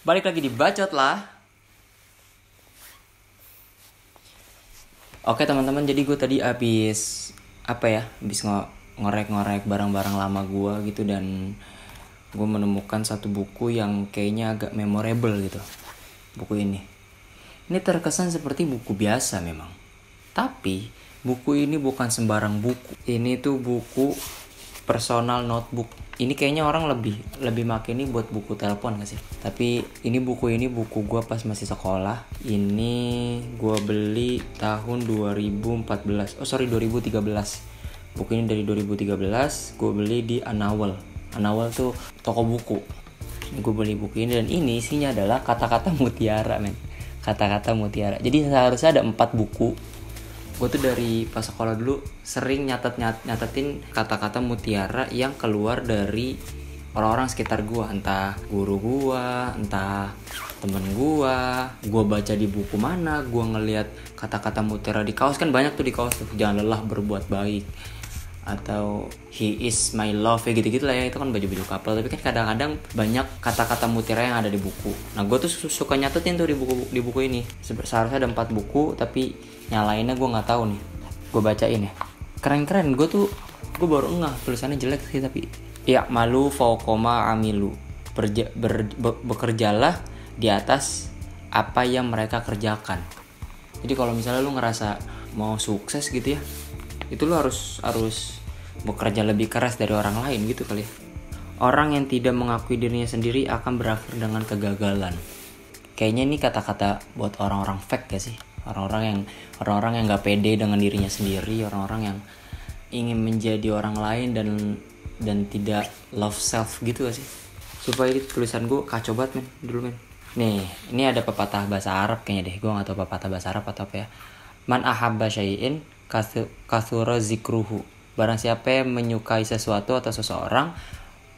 Balik lagi di Bacot lah. Oke teman-teman, jadi gue tadi habis ngorek-ngorek barang-barang lama gue gitu. Dan gue menemukan satu buku yang kayaknya agak memorable gitu. Buku ini terkesan seperti buku biasa memang, tapi buku ini bukan sembarang buku. Ini tuh buku personal notebook. Ini kayaknya orang lebih make ini buat buku telepon gak sih? Tapi ini buku gue pas masih sekolah. Ini gue beli tahun 2013. 2013. Buku ini dari 2013. Gue beli di Anawal. Anawal tuh toko buku. Gue beli buku ini dan ini isinya adalah kata-kata mutiara, men. Kata-kata mutiara. Jadi seharusnya ada 4 buku. Gue tuh dari pas sekolah dulu sering nyatetin kata-kata mutiara yang keluar dari orang-orang sekitar gue. Entah guru gue, entah temen gue. Gue baca di buku mana, gue ngeliat kata-kata mutiara di kaos. Kan banyak tuh di kaos tuh, jangan lelah berbuat baik, atau he is my love, ya gitu-gitu lah ya. Itu kan baju-baju couple. Tapi kan kadang-kadang banyak kata-kata mutiara yang ada di buku. Nah gue tuh suka nyatetin tuh di buku ini. Seharusnya ada 4 buku, tapi nyalainnya gue nggak tahu nih. Gue bacain ya, keren-keren. Gue baru ngeh, tulisannya jelek sih tapi ya malu faukoma amilu, bekerjalah di atas apa yang mereka kerjakan. Jadi kalau misalnya lu ngerasa mau sukses gitu ya, itu lu harus bekerja lebih keras dari orang lain gitu kali ya. Orang yang tidak mengakui dirinya sendiri akan berakhir dengan kegagalan. Kayaknya ini kata-kata buat orang-orang fake gak sih? Orang-orang yang nggak pede dengan dirinya sendiri, orang-orang yang ingin menjadi orang lain dan tidak love self gitu gak sih? Supaya tulisan gue kacau banget men dulu men. Nih, ini ada pepatah bahasa Arab kayaknya deh. Gue nggak tahu pepatah bahasa Arab atau apa ya. Man ahabba syai'in kathura zikruhu. Barang siapa yang menyukai sesuatu atau seseorang,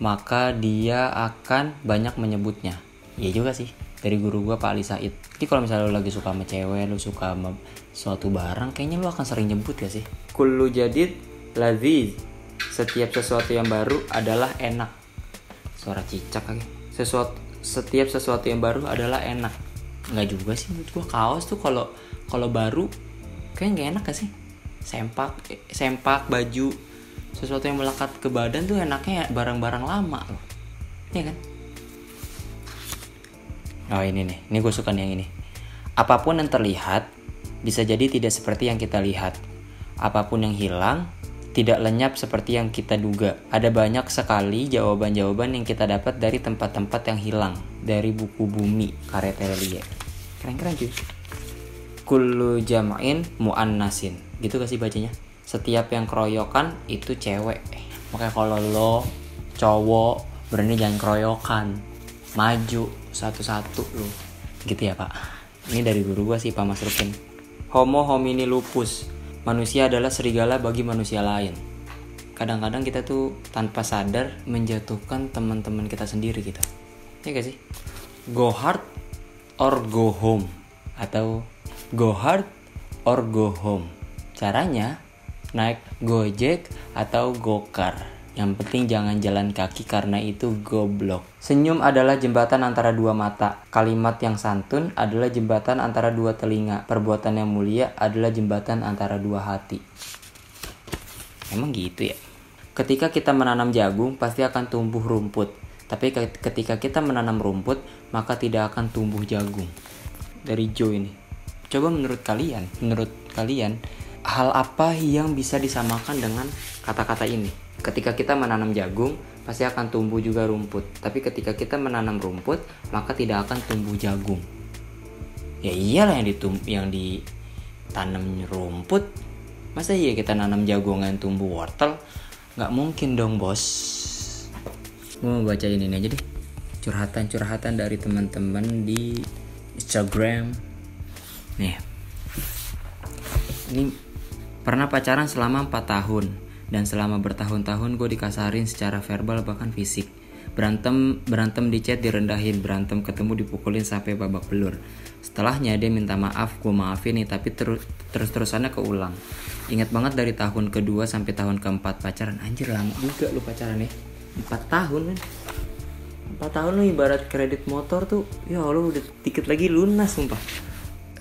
maka dia akan banyak menyebutnya. Iya juga sih, dari guru gue Pak Ali Said. Jadi kalau misalnya lu lagi suka sama cewek, lu suka sama suatu barang, kayaknya lu akan sering nyebut ya sih. Kullu jadid ladhiz. Setiap sesuatu yang baru adalah enak. Suara cicak lagi. Setiap sesuatu yang baru adalah enak. Enggak juga sih menurut gue. Kaos tuh kalau baru kayaknya enggak enak gak sih? Sempak baju, sesuatu yang melekat ke badan tuh enaknya barang-barang lama loh. Iya kan? Oh ini nih, ini gue suka nih yang ini. Apapun yang terlihat bisa jadi tidak seperti yang kita lihat. Apapun yang hilang tidak lenyap seperti yang kita duga. Ada banyak sekali jawaban-jawaban yang kita dapat dari tempat-tempat yang hilang. Dari buku Bumi karya Terelie. Keren-keren cuy. Kullu jam'in mu'annasin. Gitu gak sih bacanya? Setiap yang keroyokan itu cewek. Makanya kalau lo cowok berani jangan keroyokan. Maju satu-satu lu. Gitu ya pak. Ini dari guru gua sih Pak Masrukin. Homo homini lupus. Manusia adalah serigala bagi manusia lain. Kadang-kadang kita tuh tanpa sadar menjatuhkan teman-teman kita sendiri gitu. Ya gak sih? Go hard or go home. Atau go hard or go home. Caranya naik Gojek atau Gokar. Yang penting jangan jalan kaki karena itu goblok. Senyum adalah jembatan antara dua mata. Kalimat yang santun adalah jembatan antara dua telinga. Perbuatan yang mulia adalah jembatan antara dua hati. Emang gitu ya? Ketika kita menanam jagung, pasti akan tumbuh rumput. Tapi ketika kita menanam rumput, maka tidak akan tumbuh jagung. Dari Joe ini. Coba menurut kalian, hal apa yang bisa disamakan dengan kata-kata ini? Ketika kita menanam jagung, pasti akan tumbuh juga rumput. Tapi ketika kita menanam rumput, maka tidak akan tumbuh jagung. Ya iyalah yang ditanam rumput. Masa iya kita nanam jagung yang tumbuh wortel? Nggak mungkin dong bos. Gue mau bacain ini aja deh. Curhatan dari teman-teman di Instagram. Nih. Ini pernah pacaran selama 4 tahun. Dan selama bertahun-tahun gue dikasarin secara verbal bahkan fisik. Berantem di chat direndahin, berantem ketemu dipukulin sampai babak belur. Setelahnya dia minta maaf, gue maafin nih, tapi terus-terusannya keulang. Ingat banget dari tahun kedua sampai tahun keempat pacaran. Anjir lama juga lu pacaran ya. 4 tahun kan. 4 4 tahun lu ibarat kredit motor tuh, ya Allah udah dikit lagi lunas sumpah.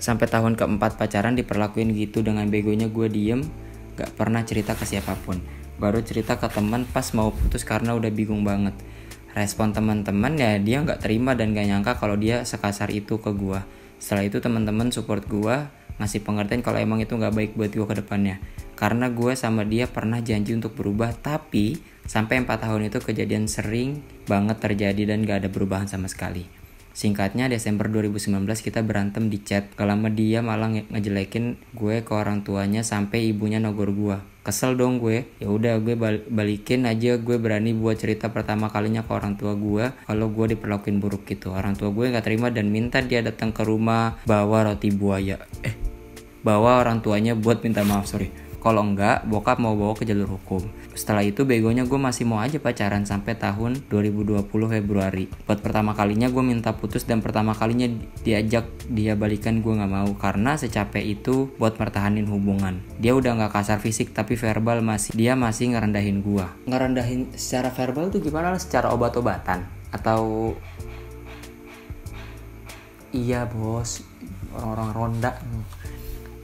Sampai tahun keempat pacaran diperlakuin gitu. Dengan begonya gue diem, gak pernah cerita ke siapapun. Baru cerita ke teman pas mau putus karena udah bingung banget. Respon teman-teman ya dia gak terima dan gak nyangka kalau dia sekasar itu ke gue. Setelah itu teman-teman support gue, ngasih pengertian kalau emang itu gak baik buat gue ke depannya. Karena gue sama dia pernah janji untuk berubah, tapi sampai 4 tahun itu kejadian sering banget terjadi dan gak ada perubahan sama sekali. Singkatnya Desember 2019 kita berantem di chat. Gak lama dia malah ngejelekin gue ke orang tuanya sampai ibunya nogor gue. Kesel dong gue. Ya udah gue balikin aja. Gue berani buat cerita pertama kalinya ke orang tua gue kalau gue diperlakuin buruk gitu. Orang tua gue gak terima dan minta dia datang ke rumah bawa roti buaya. Bawa orang tuanya buat minta maaf, Kalau enggak, bokap mau bawa ke jalur hukum. Setelah itu begonya gue masih mau aja pacaran sampai tahun 2020 Februari. Buat pertama kalinya gue minta putus dan pertama kalinya diajak dia balikan gue gak mau. Karena secapek itu buat mertahanin hubungan. Dia udah gak kasar fisik tapi verbal dia masih ngerendahin gue. Ngerendahin secara verbal tuh gimana lah? Secara obat-obatan? Atau... Iya bos, orang-orang ronda.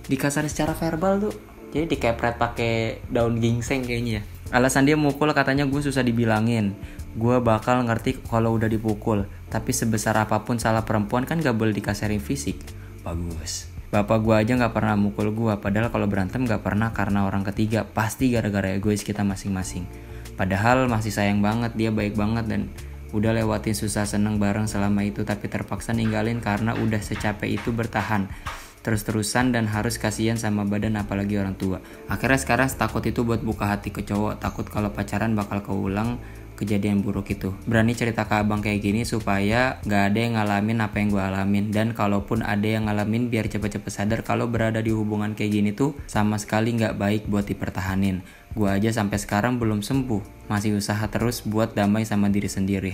Dikasarin secara verbal tuh. Jadi dikepret pakai daun gingseng kayaknya ya. Alasan dia mukul katanya gue susah dibilangin. Gue bakal ngerti kalau udah dipukul. Tapi sebesar apapun salah perempuan kan gak boleh dikasarin fisik. Bagus. Bapak gue aja gak pernah mukul gue. Padahal kalau berantem gak pernah karena orang ketiga. Pasti gara-gara egois kita masing-masing. Padahal masih sayang banget, dia baik banget dan udah lewatin susah seneng bareng selama itu. Tapi terpaksa ninggalin karena udah secapek itu bertahan terus-terusan dan harus kasihan sama badan apalagi orang tua. Akhirnya sekarang takut itu buat buka hati ke cowok, takut kalau pacaran bakal keulang kejadian buruk itu. Berani cerita ke abang kayak gini supaya gak ada yang ngalamin apa yang gue alamin. Dan kalaupun ada yang ngalamin biar cepet-cepet sadar kalau berada di hubungan kayak gini tuh sama sekali gak baik buat dipertahanin. Gue aja sampai sekarang belum sembuh, masih usaha terus buat damai sama diri sendiri.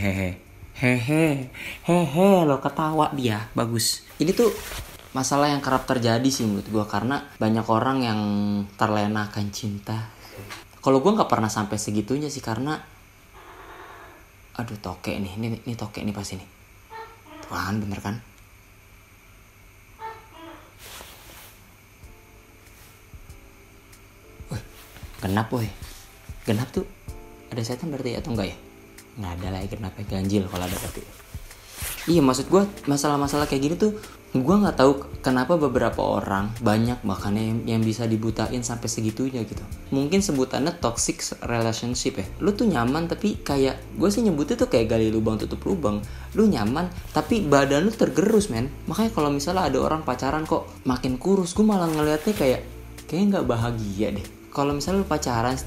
Hehe lo ketawa dia, bagus. Ini tuh masalah yang kerap terjadi sih menurut gue karena banyak orang yang terlena akan cinta. Kalau gue nggak pernah sampai segitunya sih karena, aduh toke nih, ini toke nih pas ini. Tuhan bener kan? Genap woy. Genap tuh ada setan berarti atau enggak ya? Nggak ada lah genap ganjil kalau ada berarti. Iya maksud gue masalah-masalah kayak gini tuh gue nggak tahu kenapa beberapa orang banyak bahkan yang bisa dibutain sampai segitunya gitu. Mungkin sebutannya toxic relationship ya. Lu tuh nyaman tapi kayak gue sih nyebutnya tuh kayak gali lubang tutup lubang. Lu nyaman tapi badan lu tergerus men. Makanya kalau misalnya ada orang pacaran kok makin kurus, gue malah ngeliatnya kayak nggak bahagia deh. Kalau misalnya lu pacaran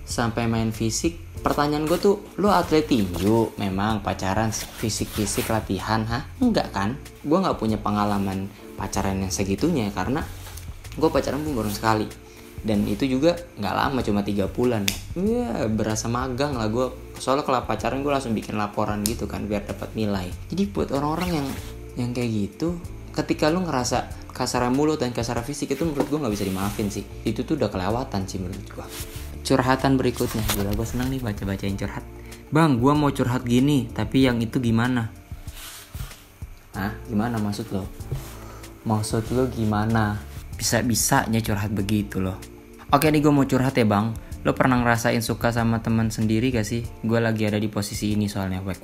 sampai main fisik, pertanyaan gue tuh, lu atlet tinju memang pacaran fisik latihan Enggak kan? Gue gak punya pengalaman pacaran yang segitunya karena gue pacaran pun baru sekali. Dan itu juga gak lama, cuma 3 bulan. Ya berasa magang lah gue. Soalnya kalau pacaran gue langsung bikin laporan gitu kan biar dapat nilai. Jadi buat orang-orang yang kayak gitu, ketika lu ngerasa kasar mulut dan kasar fisik itu menurut gue gak bisa dimaafin sih. Itu tuh udah kelewatan sih menurut gue. Curhatan berikutnya, gila gue seneng nih baca-bacain curhat. Bang, gue mau curhat gini, tapi yang itu gimana? Gimana maksud lo? Maksud lo gimana? Bisa-bisanya curhat begitu loh. Oke nih gue mau curhat ya bang. Lo pernah ngerasain suka sama teman sendiri gak sih? Gue lagi ada di posisi ini soalnya. Wak.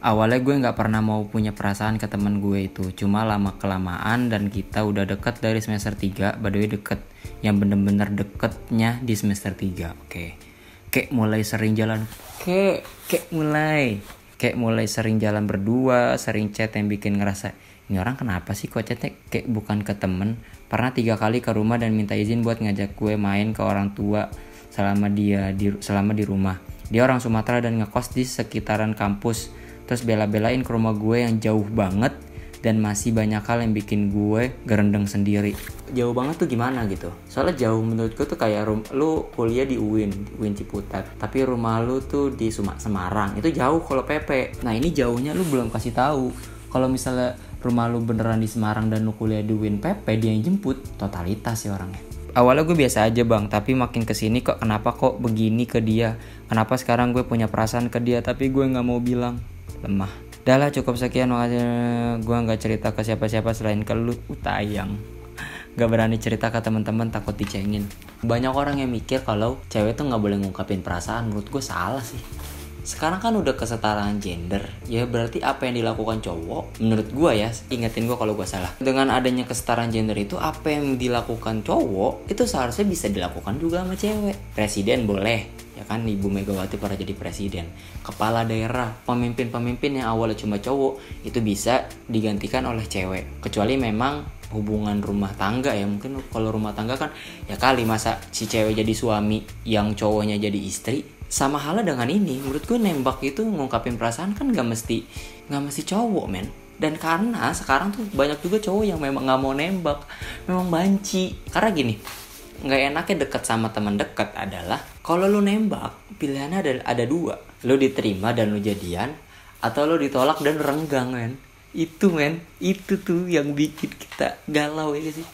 Awalnya gue gak pernah mau punya perasaan ke temen gue itu. Cuma lama-kelamaan dan kita udah deket dari semester 3. By the way deket. Yang bener-bener deketnya di semester 3. Oke. Kayak mulai sering jalan. Kayak mulai sering jalan berdua. Sering chat yang bikin ngerasa, ini orang kenapa sih kok chatnya kayak bukan ke temen. Pernah 3 kali ke rumah dan minta izin buat ngajak gue main ke orang tua selama di rumah. Dia orang Sumatera dan ngekos di sekitaran kampus. Terus bela-belain ke rumah gue yang jauh banget dan masih banyak hal yang bikin gue gerendeng sendiri. Jauh banget tuh gimana gitu? Soalnya jauh menurut gue tuh kayak lu kuliah di UIN Ciputat, tapi rumah lu tuh di Semarang. Itu jauh kalau PP. Nah ini jauhnya lu belum kasih tahu. Kalau misalnya rumah lu beneran di Semarang dan lu kuliah di UIN PP, dia yang jemput. Totalitas sih orangnya. Awalnya gue biasa aja bang, tapi makin kesini kenapa kok begini ke dia? Kenapa sekarang gue punya perasaan ke dia tapi gue gak mau bilang? lemah. Udah lah, cukup sekian, makasih. Gue nggak cerita ke siapa-siapa selain ke lu. Tayang. Gak berani cerita ke teman-teman, takut dicengin. Banyak orang yang mikir kalau cewek tuh nggak boleh ngungkapin perasaan. Menurut gue salah sih. Sekarang kan udah kesetaraan gender, ya berarti apa yang dilakukan cowok, menurut gue ya, ingetin gue kalau gue salah. Dengan adanya kesetaraan gender itu, apa yang dilakukan cowok itu seharusnya bisa dilakukan juga sama cewek. Presiden boleh, ya kan, Ibu Megawati pernah jadi presiden. Kepala daerah, pemimpin-pemimpin yang awalnya cuma cowok itu bisa digantikan oleh cewek. Kecuali memang hubungan rumah tangga ya, mungkin kalau rumah tangga kan ya kali masa si cewek jadi suami yang cowoknya jadi istri. Sama halnya dengan ini, menurut gue nembak itu ngungkapin perasaan kan gak mesti cowok men. Dan karena sekarang tuh banyak juga cowok yang memang gak mau nembak, memang banci. Karena gini, gak enaknya deket sama teman dekat adalah kalau lu nembak, pilihannya ada dua. Lu diterima dan lu jadian, atau lu ditolak dan renggang men. Itu tuh yang bikin kita galau ya sih.